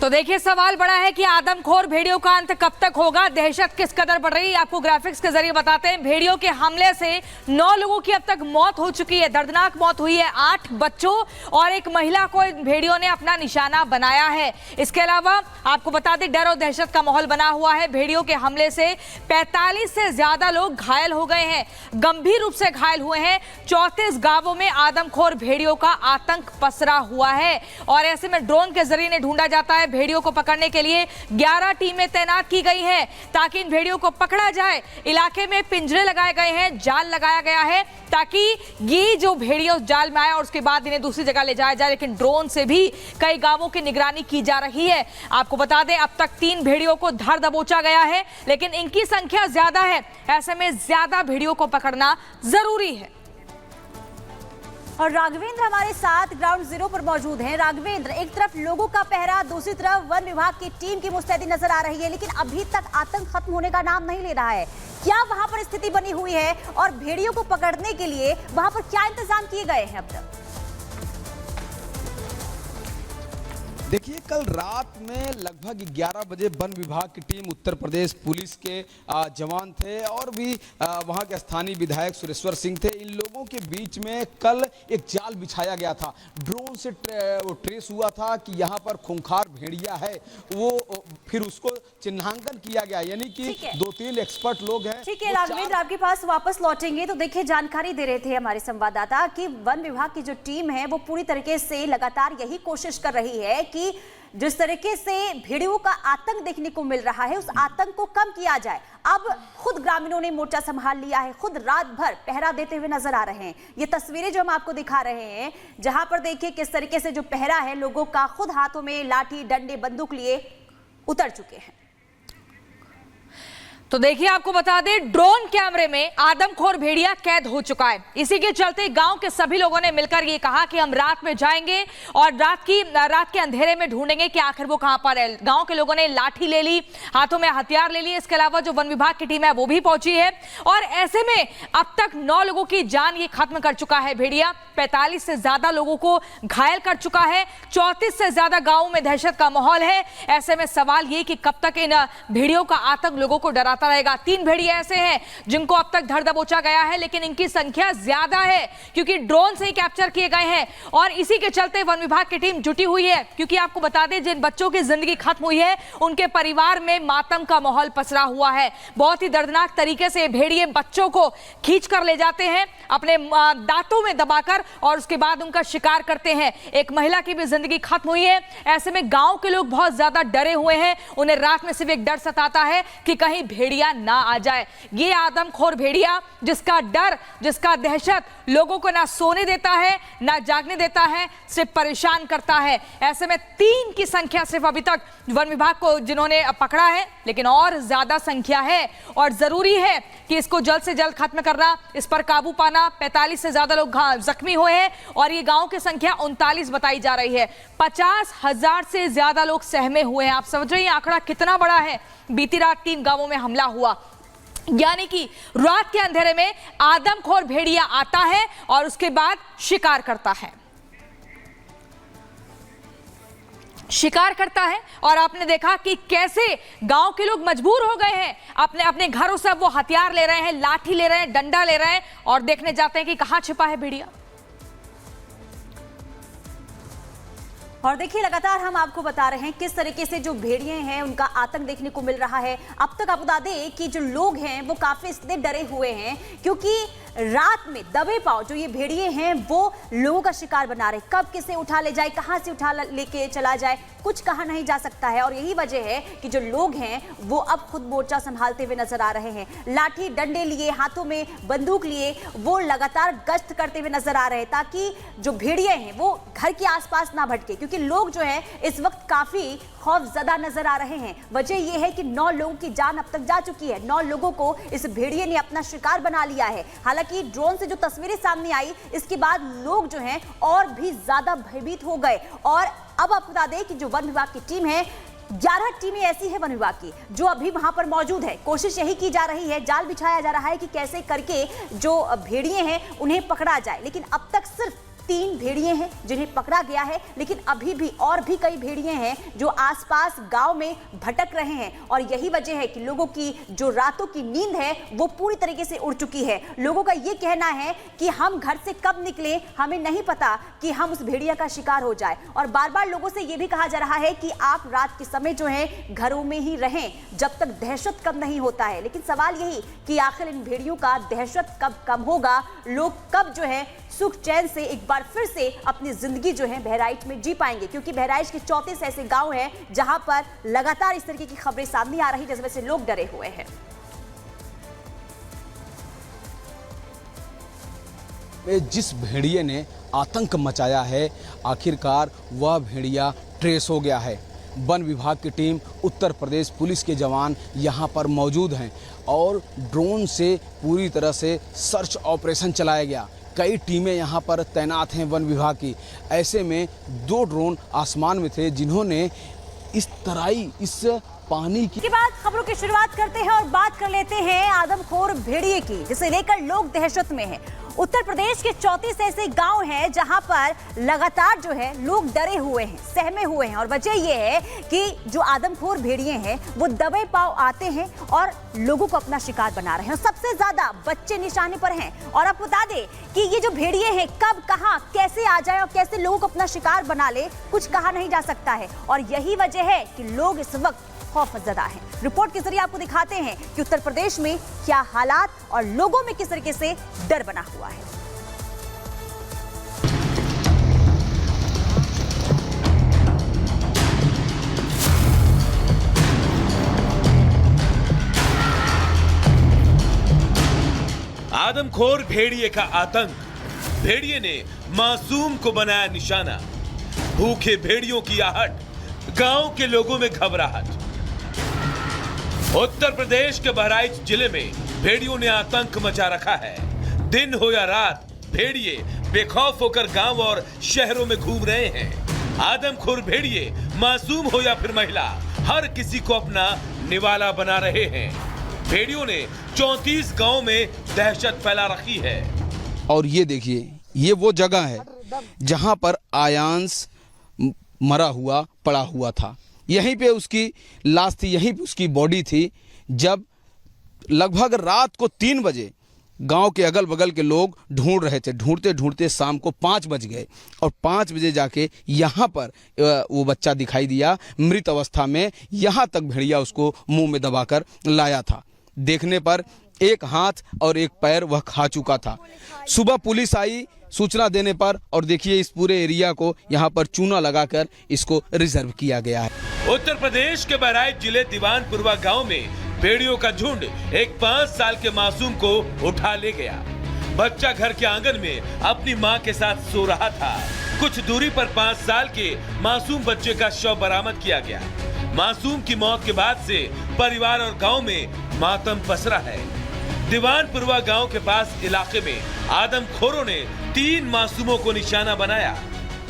तो देखिए सवाल बड़ा है कि आदमखोर भेड़ियों का अंत कब तक होगा। दहशत किस कदर बढ़ रही है आपको ग्राफिक्स के जरिए बताते हैं। भेड़ियों के हमले से 9 लोगों की अब तक मौत हो चुकी है, दर्दनाक मौत हुई है। 8 बच्चों और एक महिला को भेड़ियों ने अपना निशाना बनाया है। इसके अलावा आपको बता दें डर और दहशत का माहौल बना हुआ है। भेड़ियों के हमले से 45 से ज्यादा लोग घायल हो गए हैं, गंभीर रूप से घायल हुए हैं। 34 गांवों में आदमखोर भेड़ियों का आतंक पसरा हुआ है और ऐसे में ड्रोन के जरिए इन्हें ढूंढा जाता है। भेड़ियों को पकड़ने के लिए 11 टीमें तैनात की गई हैं ताकि इन भेड़ियों को पकड़ा जाए। इलाके में पिंजरे लगाए गए हैं, जाल लगाया गया है ताकि ये जो भेड़ियों जाल में आए और उसके बाद इन्हें दूसरी जगह ले जाया जाए। लेकिन ड्रोन से भी कई गांवों की निगरानी की जा रही है। आपको बता दें अब तक 3 भेड़ियों को धर दबोचा गया है, लेकिन इनकी संख्या ज्यादा है। ऐसे में ज्यादा भेड़ियों को पकड़ना जरूरी है। और राघवेंद्र हमारे साथ ग्राउंड जीरो पर मौजूद हैं। राघवेंद्र, एक तरफ लोगों का पहरा, दूसरी तरफ वन विभाग की टीम की मुस्तैदी नजर आ रही है, लेकिन अभी तक आतंक खत्म होने का नाम नहीं ले रहा है। क्या वहां पर स्थिति बनी हुई है और भेड़ियों को पकड़ने के लिए वहां पर क्या इंतजाम किए गए हैं अब तक? देखिए कल रात में लगभग 11 बजे वन विभाग की टीम, उत्तर प्रदेश पुलिस के जवान थे और भी वहां के स्थानीय विधायक सुरेश्वर सिंह थे। इन लोगों के बीच में कल एक जाल बिछाया गया था। ड्रोन से ट्रेस हुआ था कि यहाँ पर खूंखार भेड़िया है, वो फिर उसको चिन्हांकन किया गया, यानी कि 2-3 एक्सपर्ट लोग हैं। ठीक है राघवेंद्र, आपके पास वापस लौटेंगे। तो देखिए जानकारी दे रहे थे हमारे संवाददाता कि वन विभाग की जो टीम है वो पूरी तरीके से लगातार यही कोशिश कर रही है कि जिस तरीके से भेड़ियों का आतंक देखने को मिल रहा है उस आतंक को कम किया जाए। अब खुद ग्रामीणों ने मोर्चा संभाल लिया है, खुद रात भर पहरा देते हुए नजर आ रहे हैं। ये तस्वीरें जो हम आपको दिखा रहे हैं, जहां पर देखिए किस तरीके से जो पहरा है, लोगों का खुद हाथों में लाठी डंडे बंदूक लिए उतर चुके हैं। तो देखिए आपको बता दें ड्रोन कैमरे में आदमखोर भेड़िया कैद हो चुका है। इसी के चलते गांव के सभी लोगों ने मिलकर ये कहा कि हम रात में जाएंगे और रात के अंधेरे में ढूंढेंगे कि आखिर वो कहां पर है। गांव के लोगों ने लाठी ले ली, हाथों में हथियार ले लिए। इसके अलावा जो वन विभाग की टीम है वो भी पहुंची है और ऐसे में अब तक 9 लोगों की जान ये खत्म कर चुका है भेड़िया। 45 से ज्यादा लोगों को घायल कर चुका है। 34 से ज्यादा गांवों में दहशत का माहौल है। ऐसे में सवाल ये कि कब तक इन भेड़ियों का आतंक लोगों को डराता रहेगा। 3 भेड़िए ऐसे हैं जिनको अब तक धर दबोचा गया है, लेकिन इनकी संख्या ज्यादा है क्योंकि ड्रोन से ही कैप्चर किए गए हैं और इसी के चलते वन विभाग की टीम जुटी हुई है। क्योंकि आपको बता दें जिन बच्चों की जिंदगी खत्म हुई है उनके परिवार में मातम का माहौल पसरा हुआ है। बहुत ही दर्दनाक तरीके से भेड़िए बच्चों को खींच कर ले जाते हैं अपने दांतों में दबाकर और उसके बाद उनका शिकार करते हैं। एक महिला की भी जिंदगी खत्म हुई है। ऐसे में गांव के लोग बहुत ज्यादा डरे हुए हैं। उन्हें रात में सिर्फ एक डर सताता है कि कहीं भेड़िया ना आ जाए। ये आदमखोर भेड़िया जिसका डर, जिसका दहशत लोगों को ना सोने देता है ना जागने देता है, सिर्फ परेशान करता है। ऐसे में 3 की संख्या सिर्फ अभी तक वन विभाग को जिन्होंने पकड़ा है, लेकिन और ज्यादा संख्या है और जरूरी है कि इसको जल्द से जल्द खत्म करना, इस पर काबू पाना। 45 से ज्यादा लोग जख्मी हुए हैं और ये गांव की संख्या 39 बताई जा रही है। 50,000 से ज्यादा लोग सहमे हुए हैं। आप समझ रहे हैं आंकड़ा कितना बड़ा है। बीती रात 3 गांवों में हमला हुआ, यानी कि रात के अंधेरे में आदमखोर भेड़िया आता है और उसके बाद शिकार करता है। और आपने देखा कि कैसे गांव के लोग मजबूर हो गए हैं, अपने अपने घरों से वो हथियार ले रहे हैं, लाठी ले रहे हैं, डंडा ले रहे हैं और देखने जाते हैं कि कहां छिपा है भेड़िया। और देखिए लगातार हम आपको बता रहे हैं किस तरीके से जो भेड़िए हैं उनका आतंक देखने को मिल रहा है। अब तक आपको बता दें कि जो लोग हैं वो काफी इसलिए डरे हुए हैं क्योंकि रात में दबे पांव जो ये भेड़िए हैं वो लोगों का शिकार बना रहे। कब किसे उठा ले जाए, कहां से उठा लेके चला जाए, कुछ कहा नहीं जा सकता है। और यही वजह है कि जो लोग हैं वो अब खुद मोर्चा संभालते हुए नजर आ रहे हैं। लाठी डंडे लिए, हाथों में बंदूक लिए वो लगातार गश्त करते हुए नजर आ रहे हैं ताकि जो भेड़िए हैं वो घर के आसपास ना भटके, क्योंकि लोग जो है इस वक्त काफी खौफजदा नजर आ रहे हैं। वजह यह है कि 9 लोगों की जान अब तक जा चुकी है। 9 लोगों को इस भेड़िए ने अपना शिकार बना लिया है। हालांकि ड्रोन से जो तस्वीरें सामने आई इसके बाद लोग जो हैं और भी ज्यादा भयभीत हो गए। और अब आप बता दें कि जो वन विभाग की टीम है, 11 टीमें ऐसी है वन विभाग की जो अभी वहां पर मौजूद है। कोशिश यही की जा रही है, जाल बिछाया जा रहा है कि कैसे करके जो भेड़िए हैं उन्हें पकड़ा जाए, लेकिन अब तक सिर्फ 3 भेड़िए हैं जिन्हें पकड़ा गया है, लेकिन अभी भी और भी कई भेड़िए हैं जो आसपास गांव में भटक रहे हैं और यही वजह है कि लोगों की जो रातों की नींद है वो पूरी तरीके से उड़ चुकी है। लोगों का ये कहना है कि हम घर से कब निकले हमें नहीं पता कि हम उस भेड़िया का शिकार हो जाए, और बार बार लोगों से ये भी कहा जा रहा है कि आप रात के समय जो है घरों में ही रहें जब तक दहशत कम नहीं होता है। लेकिन सवाल यही कि आखिर इन भेड़ियों का दहशत कब कम होगा, लोग कब जो है सुख चैन से एक बार फिर से अपनी जिंदगी जो है बहराइच में जी पाएंगे, क्योंकि बहराइच के 34 ऐसे गांव हैं जहां पर लगातार इस तरीके की खबरें सामने आ रही जिस वजह से लोग डरे हुए हैं। जिस भेड़िए ने आतंक मचाया है, आखिरकार वह भेड़िया ट्रेस हो गया है। वन विभाग की टीम, उत्तर प्रदेश पुलिस के जवान यहाँ पर मौजूद हैं और ड्रोन से पूरी तरह से सर्च ऑपरेशन चलाया गया। कई टीमें यहाँ पर तैनात हैं वन विभाग की। ऐसे में 2 ड्रोन आसमान में थे जिन्होंने इस तराई, इस पानी की के बाद खबरों की शुरुआत करते हैं और बात कर लेते हैं आदमखोर भेड़िए की, जिसे लेकर लोग दहशत में हैं। उत्तर प्रदेश के 34 ऐसे गांव हैं जहां पर लगातार जो है लोग डरे हुए हैं, सहमे हुए हैं, और वजह यह है कि जो आदमखोर भेड़िए हैं वो दबे पांव आते हैं और लोगों को अपना शिकार बना रहे हैं। सबसे ज्यादा बच्चे निशाने पर हैं। और आप बता दें कि ये जो भेड़िए हैं कब, कहां, कैसे आ जाए और कैसे लोगों को अपना शिकार बना ले, कुछ कहा नहीं जा सकता है। और यही वजह है कि लोग इस वक्त खौफजदा है। रिपोर्ट के जरिए आपको दिखाते हैं कि उत्तर प्रदेश में क्या हालात और लोगों में किस तरीके से डर बना हुआ है। आदमखोर भेड़िए का आतंक, भेड़िए ने मासूम को बनाया निशाना। भूखे भेड़ियों की आहट, गांव के लोगों में घबराहट। उत्तर प्रदेश के बहराइच जिले में भेड़ियों ने आतंक मचा रखा है। दिन हो या रात, भेड़िए बेखौफ होकर गांव और शहरों में घूम रहे हैं। आदमखोर भेड़िए, मासूम हो या फिर महिला, हर किसी को अपना निवाला बना रहे हैं। भेड़ियों ने 34 गांव में दहशत फैला रखी है। और ये देखिए, ये वो जगह है जहां पर आयांश मरा हुआ पड़ा हुआ था। यहीं पे उसकी लाश थी, यहीं पे उसकी बॉडी थी। जब लगभग रात को 3 बजे गांव के अगल बगल के लोग ढूंढ रहे थे, ढूंढते ढूंढते शाम को 5 बज गए और 5 बजे जाके यहाँ पर वो बच्चा दिखाई दिया मृत अवस्था में। यहाँ तक भेड़िया उसको मुंह में दबाकर लाया था। देखने पर एक हाथ और एक पैर वह खा चुका था। सुबह पुलिस आई सूचना देने पर, और देखिए इस पूरे एरिया को यहाँ पर चूना लगाकर इसको रिजर्व किया गया है। उत्तर प्रदेश के बहराइच जिले दीवानपुरवा गांव में भेड़ियों का झुंड एक 5 साल के मासूम को उठा ले गया। बच्चा घर के आंगन में अपनी मां के साथ सो रहा था। कुछ दूरी पर 5 साल के मासूम बच्चे का शव बरामद किया गया। मासूम की मौत के बाद से परिवार और गांव में मातम पसरा है। दीवानपुरवा गांव के पास इलाके में आदमखोरों ने 3 मासूमों को निशाना बनाया।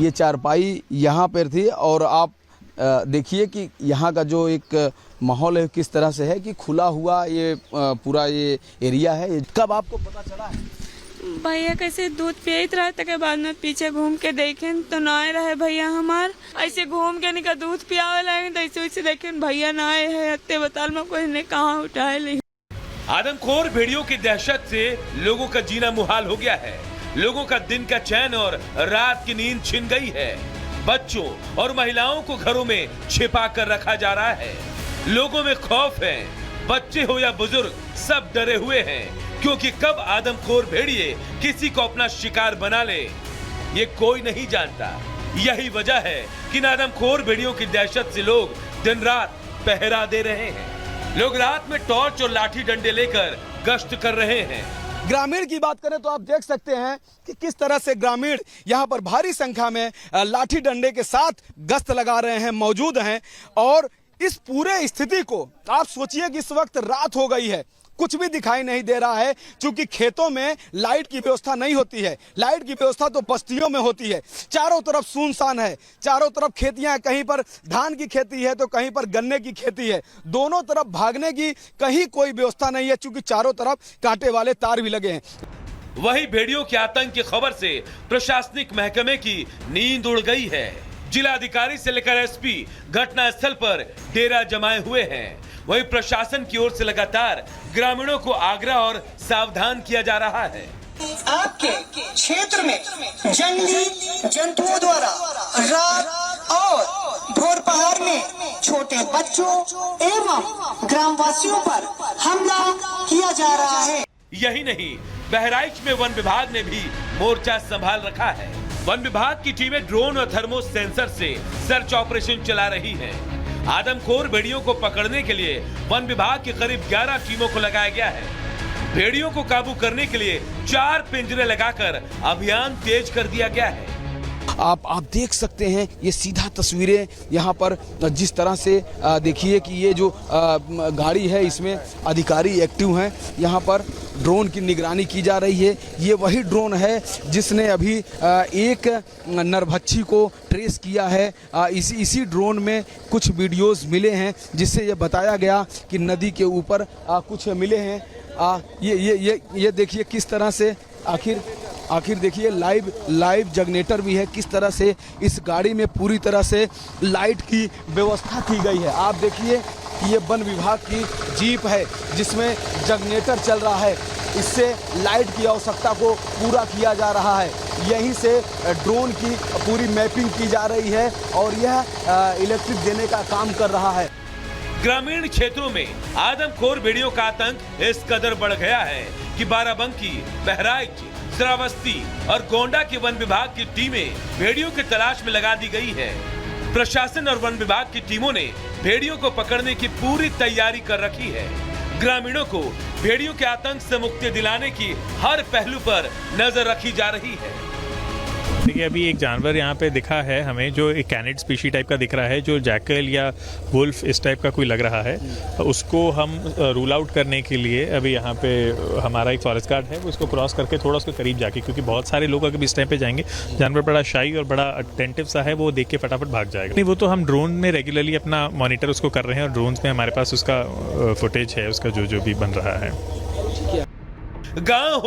ये चारपाई यहाँ पर थी और आप देखिए कि यहाँ का जो एक माहौल है किस तरह से है कि खुला हुआ ये पूरा ये एरिया है। कब आपको पता चला है? भैया कैसे दूध पियत रहा के बाद में पीछे घूम के देखें तो ना रहे भैया हमार। ऐसे घूम के निका दूध पियावे लगे तो ऐसे वैसे देखें भैया ना आए है। अत्ते बताल में कोई ने कहाँ उठाए ले। आदमखोर भेड़ियों की दहशत से लोगों का जीना मुहाल हो गया है। लोगों का दिन का चैन और रात की नींद छिन गई है। बच्चों और महिलाओं को घरों में छिपा कर रखा जा रहा है। लोगों में खौफ है। बच्चे हो या बुजुर्ग, सब डरे हुए हैं, क्योंकि कब आदमखोर भेड़िए किसी को अपना शिकार बना ले ये कोई नहीं जानता। यही वजह है कि आदमखोर भेड़ियों की दहशत से लोग दिन रात पहरा दे रहे हैं। लोग रात में टॉर्च और लाठी डंडे लेकर गश्त कर रहे हैं। ग्रामीण की बात करें तो आप देख सकते हैं कि किस तरह से ग्रामीण यहाँ पर भारी संख्या में लाठी डंडे के साथ गश्त लगा रहे हैं, मौजूद हैं। और इस पूरे स्थिति को आप सोचिए कि इस वक्त रात हो गई है, कुछ भी दिखाई नहीं दे रहा है, क्योंकि खेतों में लाइट की व्यवस्था नहीं होती है। लाइट की व्यवस्था तो बस्तियों में होती है। चारों तरफ सुनसान है, चारों तरफ खेतियां, कहीं पर धान की खेती है तो कहीं पर गन्ने की खेती है। दोनों तरफ भागने की कहीं कोई व्यवस्था नहीं है, क्योंकि चारों तरफ कांटे वाले तार भी लगे हैं। वही भेड़ियों के आतंक की खबर से प्रशासनिक महकमे की नींद उड़ गई है। जिलाधिकारी से लेकर एसपी घटना स्थल पर डेरा जमाए हुए हैं। वहीं प्रशासन की ओर से लगातार ग्रामीणों को आग्रह और सावधान किया जा रहा है। आपके क्षेत्र में जंगली जंतुओं द्वारा रात और दोपहर में छोटे बच्चों एवं ग्रामवासियों पर हमला किया जा रहा है। यही नहीं, बहराइच में वन विभाग ने भी मोर्चा संभाल रखा है। वन विभाग की टीमें ड्रोन और थर्मो सेंसर से सर्च ऑपरेशन चला रही हैं। आदमखोर भेड़ियों को पकड़ने के लिए वन विभाग की करीब 11 टीमों को लगाया गया है। भेड़ियों को काबू करने के लिए 4 पिंजरे लगाकर अभियान तेज कर दिया गया है। आप देख सकते हैं ये सीधा तस्वीरें यहाँ पर जिस तरह से देखिए कि ये जो गाड़ी है इसमें अधिकारी एक्टिव हैं। यहाँ पर ड्रोन की निगरानी की जा रही है। ये वही ड्रोन है जिसने अभी एक नरभक्षी को ट्रेस किया है। इसी ड्रोन में कुछ वीडियोस मिले हैं जिससे ये बताया गया कि नदी के ऊपर कुछ मिले हैं। ये देखिए किस तरह से आखिर देखिए लाइव जनरेटर भी है। किस तरह से इस गाड़ी में पूरी तरह से लाइट की व्यवस्था की गई है। आप देखिए कि ये वन विभाग की जीप है जिसमें जनरेटर चल रहा है। इससे लाइट की आवश्यकता को पूरा किया जा रहा है। यहीं से ड्रोन की पूरी मैपिंग की जा रही है और यह इलेक्ट्रिक देने का काम कर रहा है। ग्रामीण क्षेत्रों में आदमखोर भेड़ियों का आतंक इस कदर बढ़ गया है कि बाराबंकी, बहराइच, श्रावस्ती और गोंडा के वन विभाग की टीमें भेड़ियों की तलाश में लगा दी गई है। प्रशासन और वन विभाग की टीमों ने भेड़ियों को पकड़ने की पूरी तैयारी कर रखी है। ग्रामीणों को भेड़ियों के आतंक से मुक्ति दिलाने की हर पहलू पर नजर रखी जा रही है। देखिए, अभी एक जानवर यहाँ पे दिखा है हमें जो एक कैनिड स्पीशी टाइप का दिख रहा है, जो जैकल या वुल्फ इस टाइप का कोई लग रहा है। उसको हम रूल आउट करने के लिए अभी यहाँ पे हमारा एक फॉरेस्ट गार्ड है, वो इसको क्रॉस करके थोड़ा उसके करीब जाके, क्योंकि बहुत सारे लोग अगर इस टाइम पे जाएंगे, जानवर बड़ा शाई और बड़ा अटेंटिव सा है, वो देख के फटाफट भाग जाएगा। नहीं, वो तो हम ड्रोन में रेगुलरली अपना मॉनिटर उसको कर रहे हैं और ड्रोन में हमारे पास उसका फुटेज है, उसका जो भी बन रहा है। गाँव